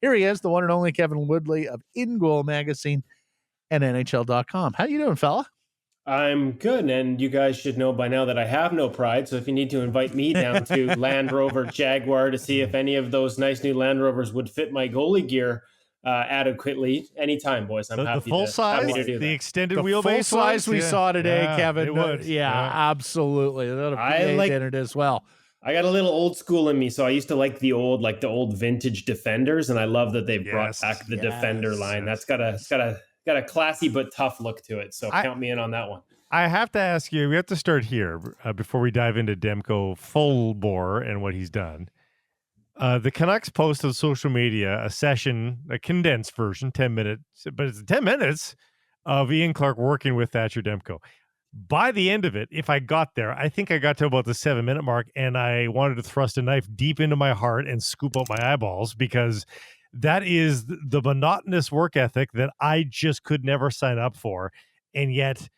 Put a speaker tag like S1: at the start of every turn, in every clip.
S1: Here he is, the one and only Kevin Woodley of InGoal Magazine and NHL.com. How you doing, fella?
S2: I'm good, and you guys should know by now that I have no pride. So if you need to invite me down to Land Rover Jaguar to see if any of those nice new Land Rovers would fit my goalie gear adequately, anytime, boys. I'm happy
S3: full
S2: to,
S3: size,
S2: happy to do
S3: the
S2: that.
S3: extended
S1: The
S3: wheelbase
S1: full size we saw today, Kevin.
S3: It would.
S1: Absolutely. That'll
S2: I
S1: be
S2: like-
S1: in it as well.
S2: I got a little old school in me, so I used to like the old vintage Defenders, and I love that they've brought back the Defender line. That's got a classy but tough look to it. So count me in on that one.
S3: I have to ask you, we have to start here before we dive into Demko full bore and what he's done. The Canucks posted on social media a session, a condensed version, 10 minutes, but it's 10 minutes of Ian Clark working with Thatcher Demko. By the end of it, if I got there, I think I got to about the 7-minute mark, and I wanted to thrust a knife deep into my heart and scoop out my eyeballs, because that is the monotonous work ethic that I just could never sign up for. And yet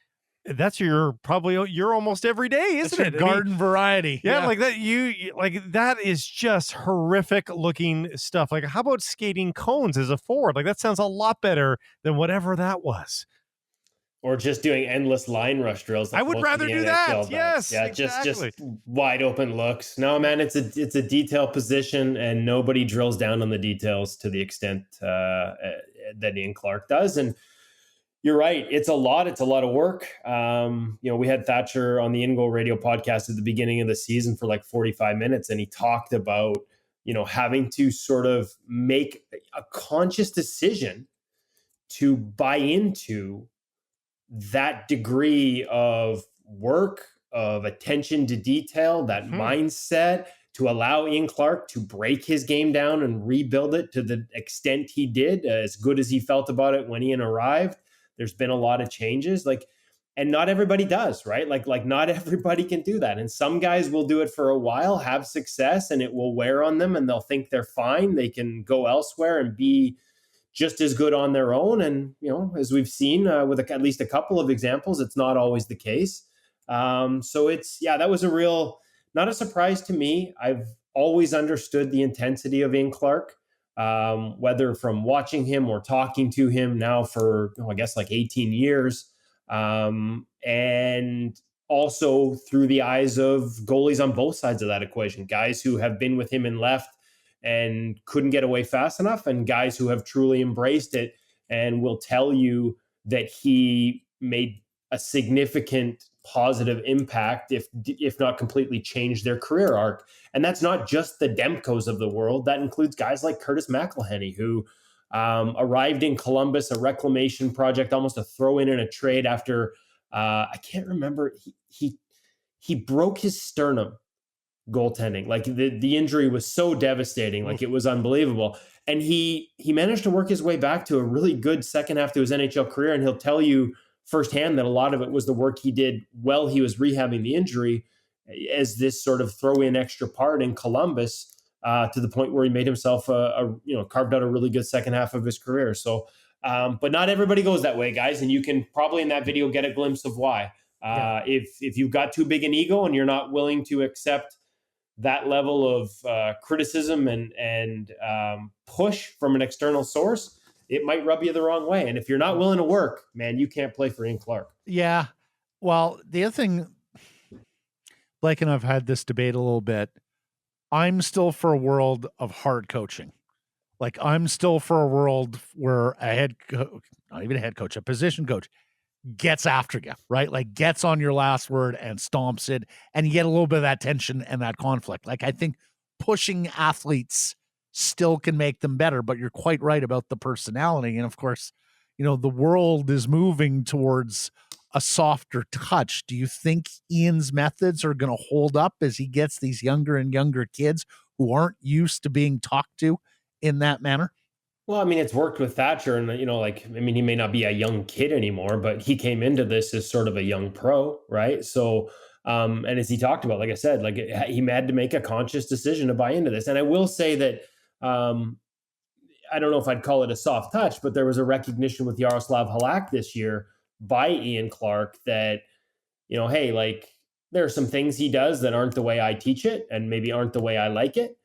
S3: that's your almost every day, isn't it?
S1: Garden variety.
S3: Yeah, like that. You like that is just horrific looking stuff. Like, how about skating cones as a forward? Like, that sounds a lot better than whatever that was.
S2: Or just doing endless line rush drills.
S3: I would rather do that. Yes,
S2: yeah,
S3: exactly.
S2: just wide open looks. No, man, it's a detail position, and nobody drills down on the details to the extent that Ian Clark does. And you're right. It's a lot of work. We had Thatcher on the InGoal radio podcast at the beginning of the season for like 45 minutes. And he talked about, having to sort of make a conscious decision to buy into that degree of work, of attention to detail, that mindset, to allow Ian Clark to break his game down and rebuild it to the extent he did, as good as he felt about it when Ian arrived. There's been a lot of changes, and not everybody does, right? Like not everybody can do that. And some guys will do it for a while, have success, and it will wear on them, and they'll think they're fine. They can go elsewhere and be just as good on their own. And, as we've seen with at least a couple of examples, it's not always the case. So that was not a surprise to me. I've always understood the intensity of Ian Clark. Whether from watching him or talking to him now for, I guess, like 18 years. And also through the eyes of goalies on both sides of that equation, guys who have been with him and left and couldn't get away fast enough, and guys who have truly embraced it and will tell you that he made a significant positive impact, if not completely changed their career arc. And that's not just the Demkos of the world. That includes guys like Curtis McElhinney, who arrived in Columbus, a reclamation project, almost a throw in a trade after, I can't remember, he broke his sternum goaltending. Like the injury was so devastating, like it was unbelievable. And he managed to work his way back to a really good second half to his NHL career. And he'll tell you firsthand that a lot of it was the work he did while he was rehabbing the injury, as this sort of throw in extra part in Columbus, to the point where he made himself carved out a really good second half of his career. So, but not everybody goes that way, guys. And you can probably in that video get a glimpse of why. If you've got too big an ego and you're not willing to accept that level of criticism and push from an external source, it might rub you the wrong way. And if you're not willing to work, man, you can't play for Ian Clark.
S1: Yeah. Well, the other thing, Blake and I've had this debate a little bit. I'm still for a world of hard coaching. Like, I'm still for a world where not even a head coach, a position coach gets after you, right? Like, gets on your last word and stomps it, and you get a little bit of that tension and that conflict. Like, I think pushing athletes still can make them better, but you're quite right about the personality. And of course, the world is moving towards a softer touch. Do you think Ian's methods are going to hold up as he gets these younger and younger kids who aren't used to being talked to in that manner?
S2: Well, I mean, it's worked with Thatcher, and he may not be a young kid anymore, but he came into this as sort of a young pro, right? So, and as he talked about, like I said, like he had to make a conscious decision to buy into this. And I will say that I don't know if I'd call it a soft touch, but there was a recognition with Jaro Halak this year by Ian Clark that, hey, like there are some things he does that aren't the way I teach it and maybe aren't the way I like it.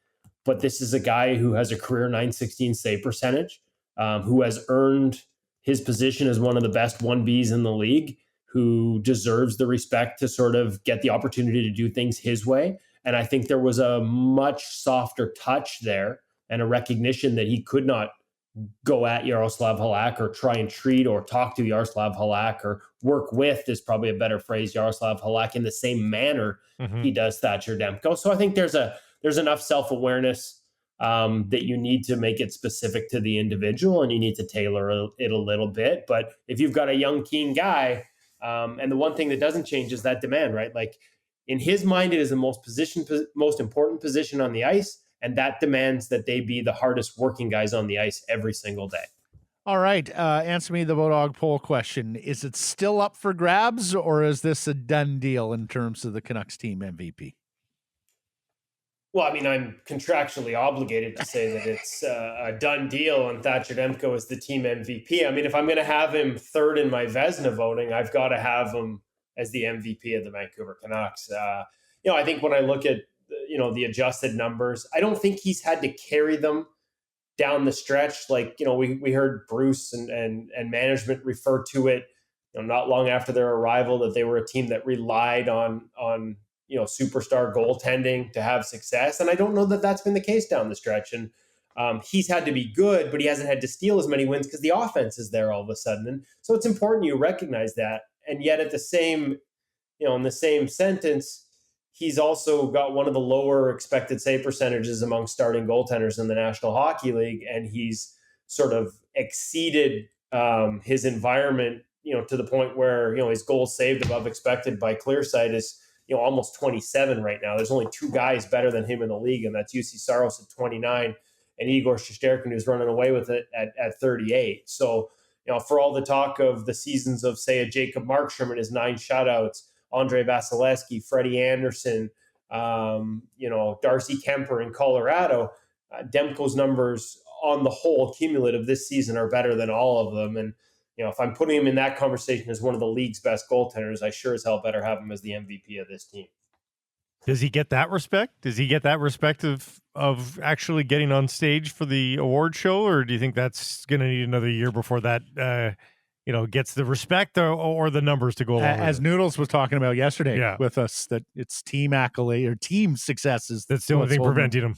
S2: but this is a guy who has a career .916 save percentage, who has earned his position as one of the best 1Bs in the league, who deserves the respect to sort of get the opportunity to do things his way. And I think there was a much softer touch there and a recognition that he could not go at Jaroslav Halak or try and treat or talk to Jaroslav Halak or work with, is probably a better phrase, Jaroslav Halak in the same manner he does Thatcher Demko. So I think there's enough self-awareness that you need to make it specific to the individual, and you need to tailor it a little bit. But if you've got a young, keen guy, and the one thing that doesn't change is that demand, right? Like in his mind, it is the most important position on the ice. And that demands that they be the hardest working guys on the ice every single day.
S1: All right. Answer me the Vodog poll question. Is it still up for grabs, or is this a done deal in terms of the Canucks team MVP?
S2: Well, I mean, I'm contractually obligated to say that it's a done deal and Thatcher Demko is the team MVP. I mean, if I'm going to have him third in my Vezina voting, I've got to have him as the MVP of the Vancouver Canucks. I think when I look at the adjusted numbers, I don't think he's had to carry them down the stretch. Like, we heard Bruce and management refer to it, not long after their arrival, that they were a team that relied on superstar goaltending to have success. And I don't know that that's been the case down the stretch. And he's had to be good, but he hasn't had to steal as many wins because the offense is there all of a sudden. And so it's important you recognize that. And yet at the same, in the same sentence, he's also got one of the lower expected save percentages among starting goaltenders in the National Hockey League. And he's sort of exceeded his environment, to the point where, his goals saved above expected by Clearsight is, almost 27 right now. There's only two guys better than him in the league, and that's UC Saros at 29 and Igor Shesterkin, who's running away with it at 38. So, for all the talk of the seasons of, say, a Jacob Markstrom and his 9 shutouts, Andre Vasilevsky, Freddie Anderson, Darcy Kemper in Colorado, Demko's numbers on the whole cumulative this season are better than all of them. And, if I'm putting him in that conversation as one of the league's best goaltenders, I sure as hell better have him as the MVP of this team.
S3: Does he get that respect? Does he get that respect of actually getting on stage for the award show? Or do you think that's going to need another year before that, gets the respect or the numbers to go along
S1: as
S3: with it?
S1: Noodles was talking about yesterday with us, that it's team accolade or team successes.
S3: That's the only thing preventing him.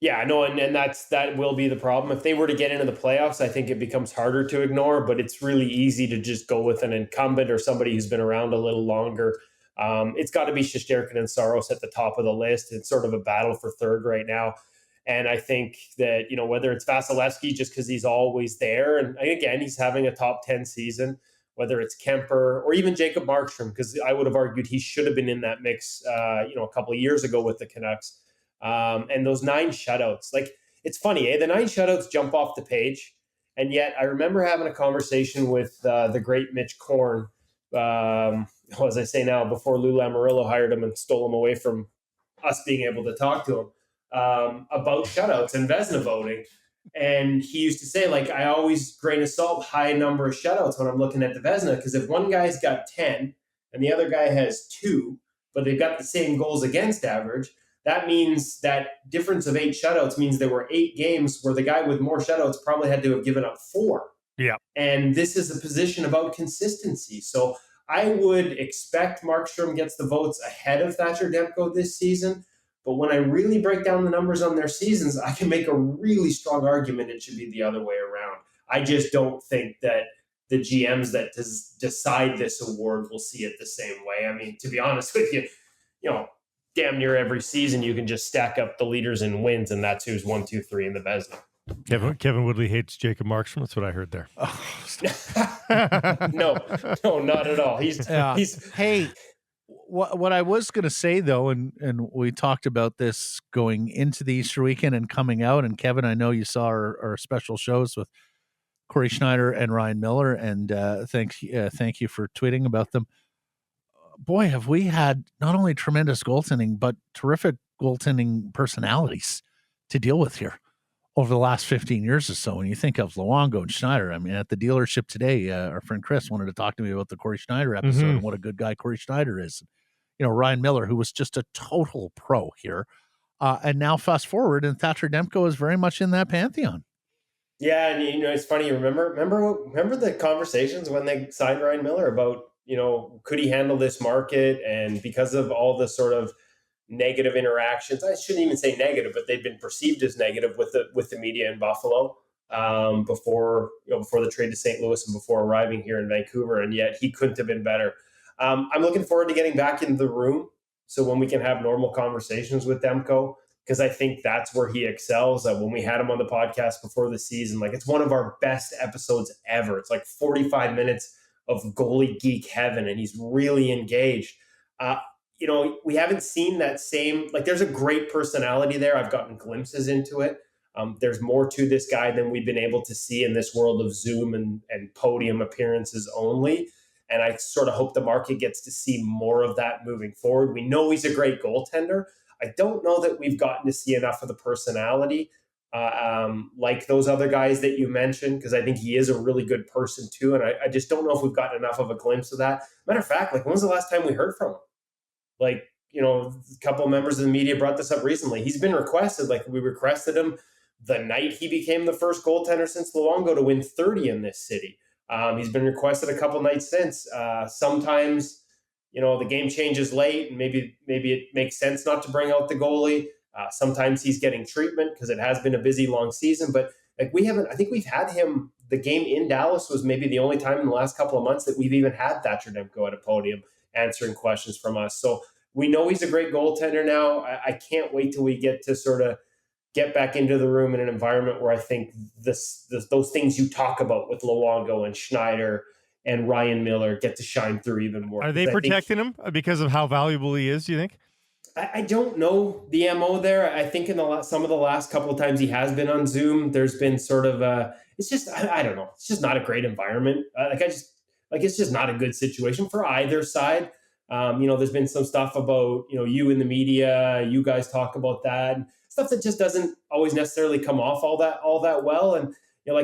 S2: Yeah, no, and that will be the problem. If they were to get into the playoffs, I think it becomes harder to ignore, but it's really easy to just go with an incumbent or somebody who's been around a little longer. It's got to be Shesterkin and Saros at the top of the list. It's sort of a battle for third right now. And I think that, whether it's Vasilevsky just because he's always there, and again, he's having a top 10 season, whether it's Kemper or even Jacob Markstrom, because I would have argued he should have been in that mix, a couple of years ago with the Canucks. And those 9 shutouts, like, it's funny, the 9 shutouts jump off the page. And yet I remember having a conversation with the great Mitch Korn, as I say now, before Lou Lamoriello hired him and stole him away from us being able to talk to him, about shutouts and Vezina voting. And he used to say, like, I always grain of salt high number of shutouts when I'm looking at the Vezina, because if one guy's got 10 and the other guy has 2, but they've got the same goals against average, that means that difference of 8 shutouts means there were 8 games where the guy with more shutouts probably had to have given up 4.
S3: Yeah.
S2: And this is a position about consistency. So I would expect Markstrom gets the votes ahead of Thatcher Demko this season. But when I really break down the numbers on their seasons, I can make a really strong argument it should be the other way around. I just don't think that the GMs that decide this award will see it the same way. I mean, to be honest with you, damn near every season you can just stack up the leaders in wins, and that's who's 1, 2, 3 in the Vezina.
S3: Kevin Woodley hates Jacob Markstrom. That's what I heard there.
S2: No, not at all. He's
S1: Hey, what I was going to say though, and we talked about this going into the Easter weekend and coming out. And Kevin, I know you saw our special shows with Corey Schneider and Ryan Miller, and thank you for tweeting about them. Boy, have we had not only tremendous goaltending, but terrific goaltending personalities to deal with here over the last 15 years or so. When you think of Luongo and Schneider, I mean, at the dealership today, our friend Chris wanted to talk to me about the Corey Schneider episode and what a good guy Corey Schneider is. Ryan Miller, who was just a total pro here. And now fast forward, and Thatcher Demko is very much in that pantheon.
S2: Yeah, and it's funny. Remember the conversations when they signed Ryan Miller about could he handle this market, and because of all the sort of negative interactions, I shouldn't even say negative, but they've been perceived as negative with the media in Buffalo before the trade to St. Louis and before arriving here in Vancouver, and yet he couldn't have been better. I'm looking forward to getting back into the room, so when we can have normal conversations with Demko, because I think that's where he excels. When we had him on the podcast before the season, like, it's one of our best episodes ever. It's like 45 minutes of goalie geek heaven, and he's really engaged. We haven't seen that same, like, there's a great personality there. I've gotten glimpses into it. There's more to this guy than we've been able to see in this world of Zoom and podium appearances only. And I sort of hope the market gets to see more of that moving forward. We know he's a great goaltender. I don't know that we've gotten to see enough of the personality like those other guys that you mentioned, because I think he is a really good person too. And I just don't know if we've gotten enough of a glimpse of that. Matter of fact, like, when was the last time we heard from him? Like, a couple of members of the media brought this up recently. He's been requested. Like, we requested him the night he became the first goaltender since Luongo to win 30 in this city. He's been requested a couple nights since. Sometimes, the game changes late, and maybe it makes sense not to bring out the goalie. Sometimes he's getting treatment because it has been a busy, long season. But like, I think we've had him. The game in Dallas was maybe the only time in the last couple of months that we've even had Thatcher Demko at a podium answering questions from us. So we know he's a great goaltender now. I can't wait till we get to sort of get back into the room in an environment where I think those things you talk about with Luongo and Schneider and Ryan Miller get to shine through even more.
S3: Are they protecting him because of how valuable he is, do you think?
S2: I don't know the MO there. I think in some of the last couple of times he has been on Zoom, there's been sort of it's just, I don't know. It's just not a great environment. It's just not a good situation for either side. There's been some stuff about, you in the media, you guys talk about that, and stuff that just doesn't always necessarily come off all that well. And,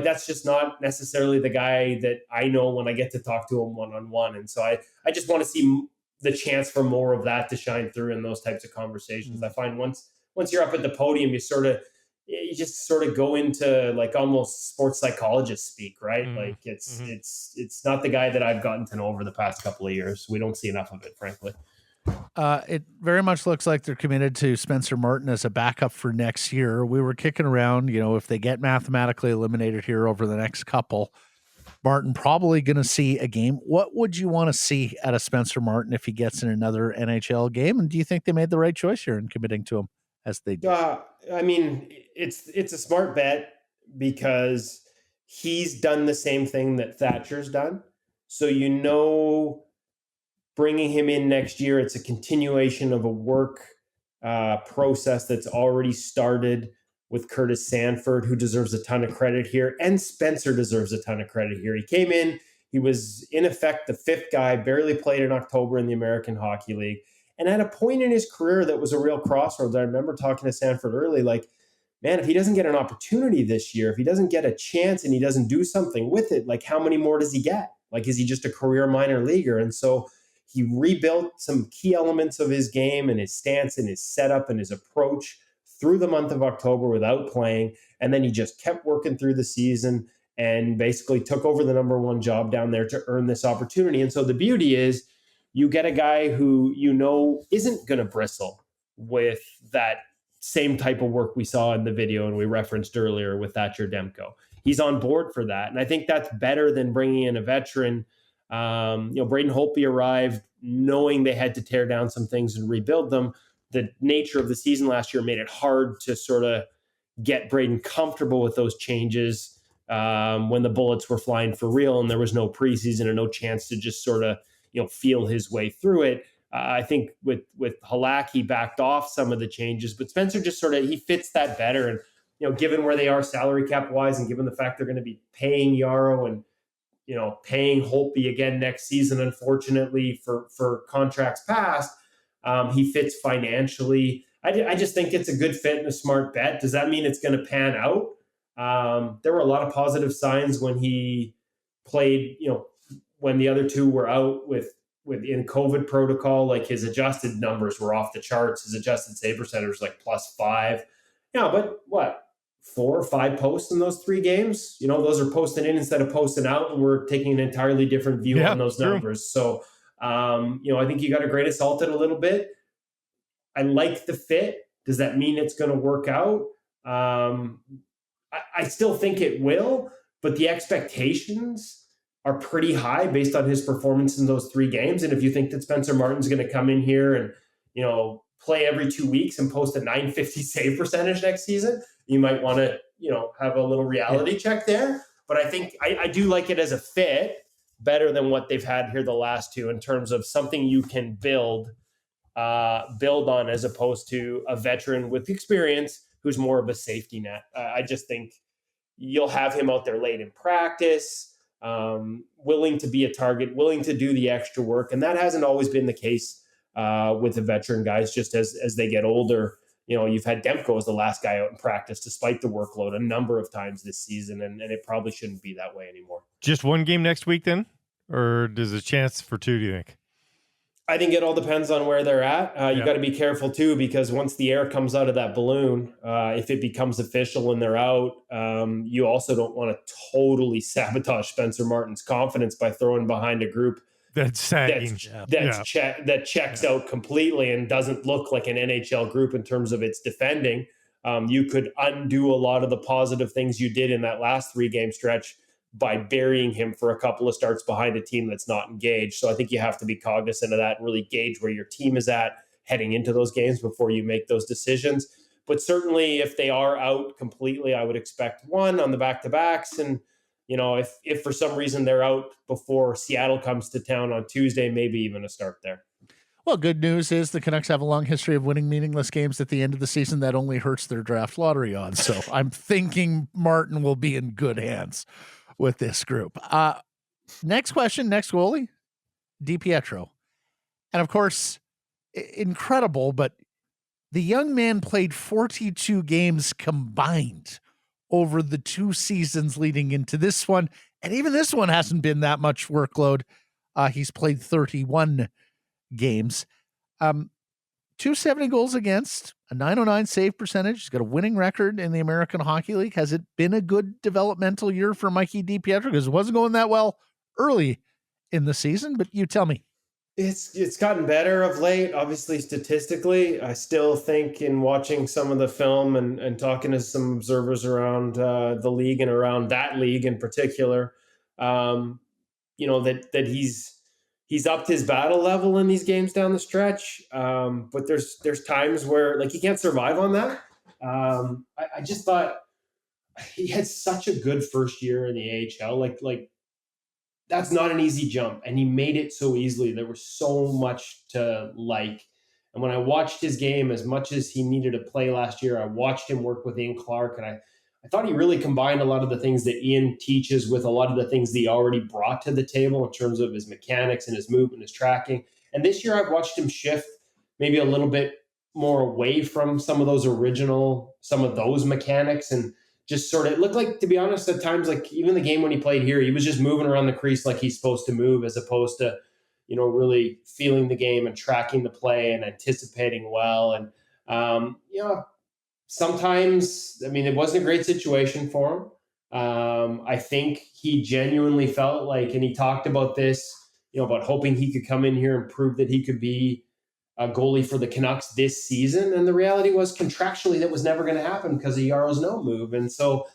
S2: that's just not necessarily the guy that I know when I get to talk to him one-on-one. And so I just want to see the chance for more of that to shine through in those types of conversations. Mm-hmm. I find once you're up at the podium, you just sort of go into like almost sports psychologist speak, right? Mm-hmm. Like it's not the guy that I've gotten to know over the past couple of years. We don't see enough of it, frankly.
S1: It very much looks like they're committed to Spencer Martin as a backup for next year. We were kicking around, if they get mathematically eliminated here over the next couple, Martin probably going to see a game. What would you want to see out of Spencer Martin if he gets in another NHL game? And do you think they made the right choice here in committing to him as they did?
S2: I mean, it's a smart bet because he's done the same thing that Thatcher's done. So, bringing him in next year, it's a continuation of a work process that's already started with Curtis Sanford, who deserves a ton of credit here, and Spencer deserves a ton of credit here. He came in, he was in effect the fifth guy, barely played in October in the American Hockey League. And at a point in his career that was a real crossroads, I remember talking to Sanford early, like, man, if he doesn't get an opportunity this year, if he doesn't get a chance and he doesn't do something with it, like, how many more does he get? Like, is he just a career minor leaguer? And so he rebuilt some key elements of his game and his stance and his setup and his approach through the month of October without playing. And then he just kept working through the season and basically took over the number one job down there to earn this opportunity. And so the beauty is you get a guy who isn't going to bristle with that same type of work we saw in the video and we referenced earlier with Thatcher Demko. He's on board for that. And I think that's better than bringing in a veteran. Braden Holtby arrived knowing they had to tear down some things and rebuild them. The nature of the season last year made it hard to sort of get Braden comfortable with those changes when the bullets were flying for real and there was no preseason and no chance to just sort of, feel his way through it. I think with Halak, he backed off some of the changes, but Spencer just he fits that better. And, given where they are salary cap wise and given the fact they're going to be paying Jaro and, paying Holtby again next season, unfortunately for contracts past, he fits financially. I just think it's a good fit and a smart bet. Does that mean it's going to pan out? There were a lot of positive signs when he played, when the other two were out with in COVID protocol, like his adjusted numbers were off the charts. His adjusted save percentage was like +5. Yeah, but what? 4 or 5 posts in those 3 games? Those are posted in instead of posting out, and we're taking an entirely different view on those numbers. So, I think you got to grain of salt it a little bit. I like the fit. Does that mean it's going to work out? I still think it will, but the expectations are pretty high based on his performance in those 3 games. And if you think that Spencer Martin's going to come in here and, play every 2 weeks and post a .950 save percentage next season, you might want to, have a little reality check there. But I think I do like it as a fit better than what they've had here the last 2 in terms of something you can build on, as opposed to a veteran with experience who's more of a safety net. I just think you'll have him out there late in practice, willing to be a target, willing to do the extra work. And that hasn't always been the case with the veteran guys, just as they get older. You've had Demko as the last guy out in practice, despite the workload, a number of times this season, and it probably shouldn't be that way anymore.
S3: Just 1 game next week then? Or there's a chance for 2, do you think?
S2: I think it all depends on where they're at. You got to be careful too, because once the air comes out of that balloon, if it becomes official and they're out, you also don't want to totally sabotage Spencer Martin's confidence by throwing behind a group
S3: that's sagging,
S2: that checks out completely and doesn't look like an NHL group in terms of its defending. You could undo a lot of the positive things you did in that last 3-game stretch by burying him for a couple of starts behind a team that's not engaged. So I think you have to be cognizant of that and really gauge where your team is at heading into those games before you make those decisions. But certainly if they are out completely, I would expect 1 on the back-to-backs. And, if for some reason they're out before Seattle comes to town on Tuesday, maybe even a start there.
S1: Well, good news is the Canucks have a long history of winning meaningless games at the end of the season. That only hurts their draft lottery odds. So I'm thinking Martin will be in good hands with this group. Next question, next goalie, DiPietro. And of course, incredible, but the young man played 42 games combined over the 2 seasons leading into this one. And even this one hasn't been that much workload. He's played 31 games. 270 goals against, a .909 save percentage. He's got a winning record in the American Hockey League. Has it been a good developmental year for Mikey DiPietro? Because it wasn't going that well early in the season, but you tell me.
S2: It's gotten better of late, obviously statistically. I still think, in watching some of the film and talking to some observers around the league and around that league in particular, that he's upped his battle level in these games down the stretch. But there's times where he can't survive on that. I just thought he had such a good first year in the AHL. That's not an easy jump, and he made it so easily. There was so much to like. And when I watched his game, as much as he needed to play last year, I watched him work with Ian Clark, and I thought he really combined a lot of the things that Ian teaches with a lot of the things that he already brought to the table in terms of his mechanics and his movement, his tracking. And this year I've watched him shift maybe a little bit more away from some of those mechanics, and just sort of, it looked like, to be honest, at times, even the game when he played here, he was just moving around the crease like he's supposed to move, as opposed to, really feeling the game and tracking the play and anticipating well. And, sometimes, it wasn't a great situation for him. I think he genuinely felt like, and he talked about this, about hoping he could come in here and prove that he could be a goalie for the Canucks this season. And the reality was, contractually, that was never going to happen because of Jaro's no move. And so,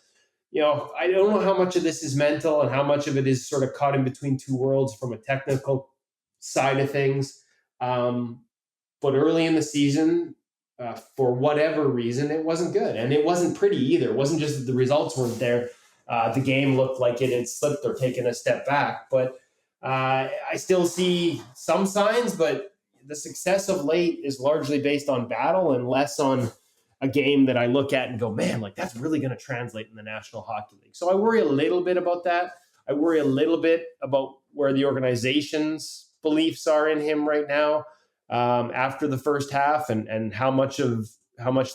S2: I don't know how much of this is mental and how much of it is sort of caught in between two worlds from a technical side of things. But early in the season, for whatever reason, it wasn't good. And it wasn't pretty either. It wasn't just that the results weren't there. The game looked like it had slipped or taken a step back. But I still see some signs, but the success of late is largely based on battle and less on a game that I look at and go, man, that's really going to translate in the National Hockey League. So I worry a little bit about that. I worry a little bit about where the organization's beliefs are in him right now, after the first half, and how much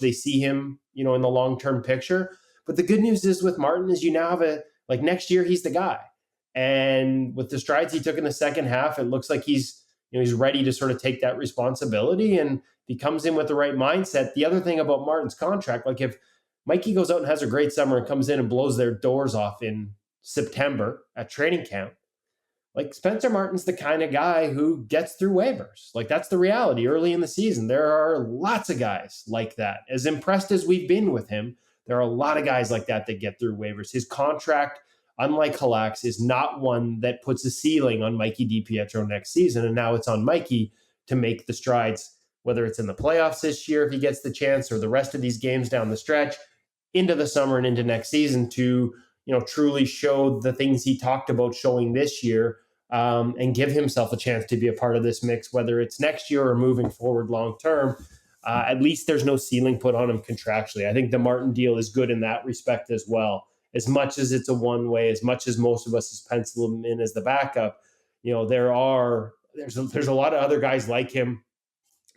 S2: they see him, in the long-term picture. But the good news is with Martin is you now have next year, he's the guy. And with the strides he took in the second half, it looks like he's he's ready to sort of take that responsibility, and he comes in with the right mindset. The other thing about Martin's contract, like if Mikey goes out and has a great summer and comes in and blows their doors off in September at training camp, like Spencer Martin's the kind of guy who gets through waivers. Like that's the reality early in the season. There are lots of guys like that. As impressed as we've been with him, there are a lot of guys like that get through waivers. His contract, unlike Halak's, is not one that puts a ceiling on Mikey DiPietro next season. And now it's on Mikey to make the strides, whether it's in the playoffs this year, if he gets the chance, or the rest of these games down the stretch, into the summer and into next season to, truly show the things he talked about showing this year, and give himself a chance to be a part of this mix, whether it's next year or moving forward long term. At least there's no ceiling put on him contractually. I think the Martin deal is good in that respect as well. As much as it's a one-way, as much as most of us has penciled him in as the backup, there's a lot of other guys like him.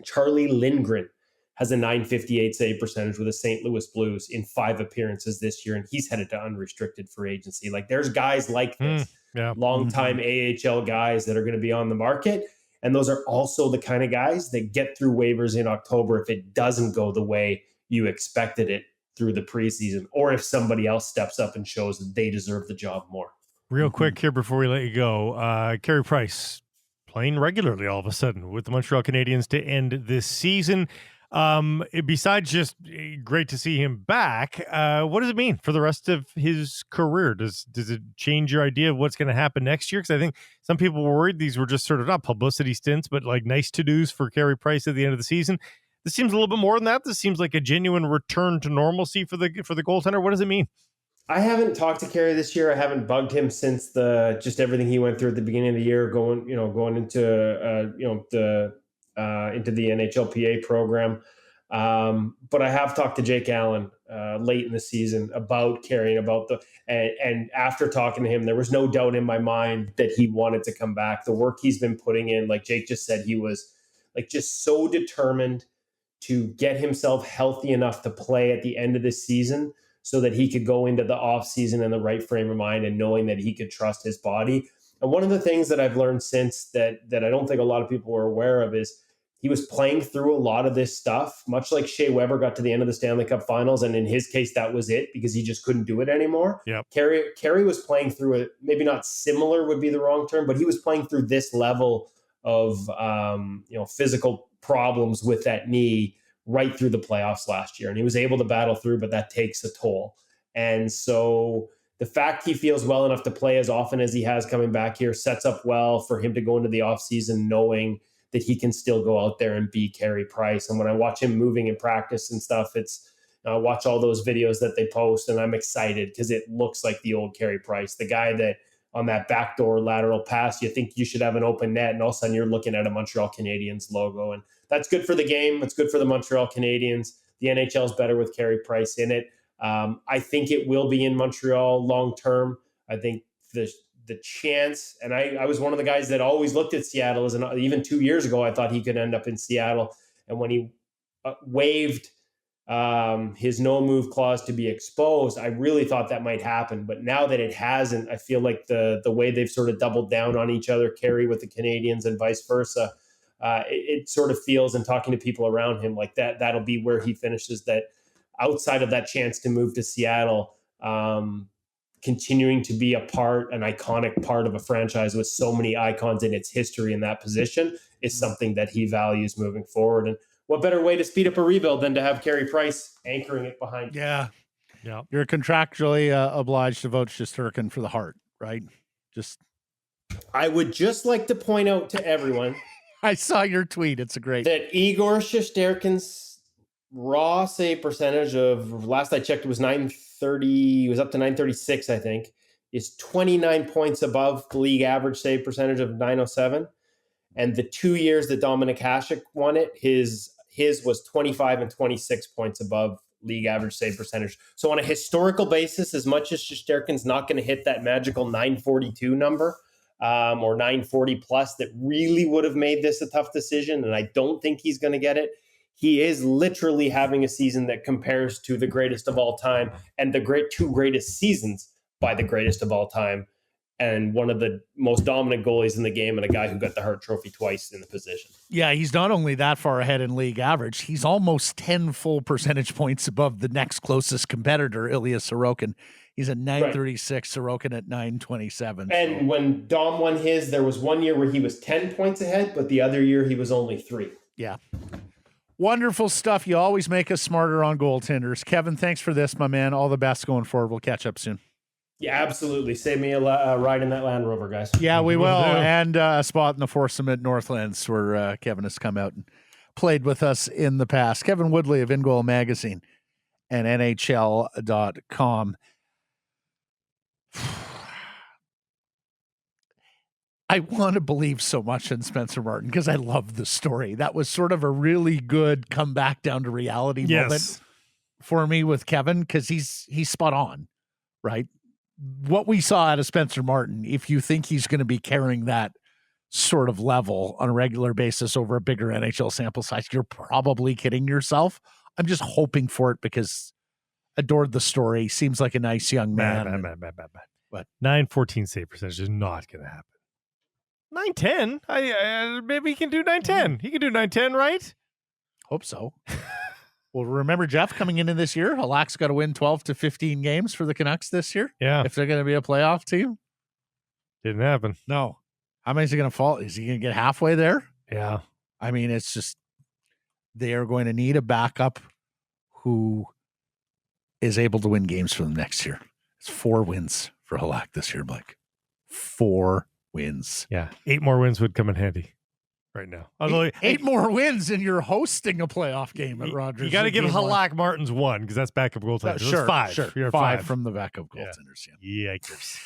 S2: Charlie Lindgren has a .958 save percentage with the St. Louis Blues in 5 appearances this year, and he's headed to unrestricted free agency. Like there's guys like this, long-time AHL guys that are going to be on the market, and those are also the kind of guys that get through waivers in October if it doesn't go the way you expected it through the preseason, or if somebody else steps up and shows that they deserve the job more.
S3: Real quick here before we let you go, Carey Price playing regularly all of a sudden with the Montreal Canadiens to end this season. Besides just great to see him back, what does it mean for the rest of his career? Does it change your idea of what's going to happen next year? Because I think some people were worried these were just sort of not publicity stints, but like nice to-dos for Carey Price at the end of the season. This seems a little bit more than that. This seems like a genuine return to normalcy for the goaltender. What does it mean?
S2: I haven't talked to Carey this year. I haven't bugged him since just everything he went through at the beginning of the year, going into into the NHLPA program. But I have talked to Jake Allen late in the season about Carey, and after talking to him, there was no doubt in my mind that he wanted to come back. The work he's been putting in, like Jake just said, he was like just so determined to get himself healthy enough to play at the end of the season so that he could go into the off season in the right frame of mind and knowing that he could trust his body. And one of the things that I've learned since that I don't think a lot of people were aware of is he was playing through a lot of this stuff, much like Shea Weber got to the end of the Stanley Cup Finals. And in his case, that was it because he just couldn't do it anymore.
S3: Yep.
S2: Carey was playing through it, maybe not similar would be the wrong term, but he was playing through this level of physical problems with that knee right through the playoffs last year. And he was able to battle through, but that takes a toll. And so the fact he feels well enough to play as often as he has coming back here sets up well for him to go into the offseason knowing that he can still go out there and be Carey Price. And when I watch him moving in practice and stuff, I watch all those videos that they post and I'm excited because it looks like the old Carey Price, the guy that on that backdoor lateral pass, you think you should have an open net, and all of a sudden you're looking at a Montreal Canadiens logo. And that's good for the game. It's good for the Montreal Canadiens. The NHL is better with Carey Price in it. I think it will be in Montreal long term. I think the chance, and I was one of the guys that always looked at Seattle as even 2 years ago, I thought he could end up in Seattle. And when he waived his no move clause to be exposed, I really thought that might happen. But now that it hasn't, I feel like the way they've sort of doubled down on each other, Carey with the Canadiens and vice versa, it sort of feels, and talking to people around him, like that'll be where he finishes. That outside of that chance to move to Seattle, continuing to be an iconic part of a franchise with so many icons in its history in that position is something that he values moving forward. And what better way to speed up a rebuild than to have Carey Price anchoring it behind you?
S1: Yeah. You're contractually obliged to vote Shesterkin for the Hart, right?
S2: I would just like to point out to everyone.
S1: I saw your tweet. It's a great.
S2: That Igor Shesterkin's raw save percentage of, last I checked, it was 930. He was up to 936, I think, is 29 points above the league average save percentage of 907. And the 2 years that Dominik Hasek won it, his was 25 and 26 points above league average save percentage. So on a historical basis, as much as Shesterkin's not going to hit that magical 942 number or 940 plus that really would have made this a tough decision, and I don't think he's going to get it, he is literally having a season that compares to the greatest of all time and the two greatest seasons by the greatest of all time. and one of the most dominant goalies in the game, and a guy who got the Hart Trophy twice in the position.
S1: Yeah, he's not only that far ahead in league average, he's almost 10 full percentage points above the next closest competitor, Ilya Sorokin. He's at 936, Sorokin at 927.
S2: And when Dom won his, there was one year where he was 10 points ahead, but the other year he was only 3.
S1: Yeah. Wonderful stuff. You always make us smarter on goaltenders. Kevin, thanks for this, my man. All the best going forward. We'll catch up soon.
S2: Yeah, absolutely. Save me a ride in that Land Rover, guys.
S1: Yeah, we will. And a spot in the foursome at Northlands where Kevin has come out and played with us in the past. Kevin Woodley of InGoal Magazine and NHL.com. I want to believe so much in Spencer Martin because I love the story. That was sort of a really good come back down to reality moment for me with Kevin because he's spot on, right? What we saw out of Spencer Martin, if you think he's going to be carrying that sort of level on a regular basis over a bigger NHL sample size, you're probably kidding yourself. I'm just hoping for it because adored the story. Seems like a nice young man.
S3: What? 914 save percentage is not going to happen. 910? Maybe he can do 910. He can do 910, right?
S1: Hope so. Well, remember, Jeff, coming into this year, Halak's got to win 12 to 15 games for the Canucks this year.
S3: Yeah.
S1: If they're going to be a playoff team.
S3: Didn't happen.
S1: No. How many is he going to fall? Is he going to get halfway there?
S3: Yeah.
S1: I mean, it's just, they are going to need a backup who is able to win games for them next year. It's 4 wins for Halak this year, Blake. 4 wins.
S3: Yeah. 8 more wins would come in handy right now. Although
S1: 8 more wins and you're hosting a playoff game at Rogers.
S3: You got to give Halak Martin's 1 because that's backup goaltender.
S1: Sure,
S3: 5.
S1: Sure.
S3: You're
S1: 5 from the backup goaltenders.
S3: Yeah. Yikers.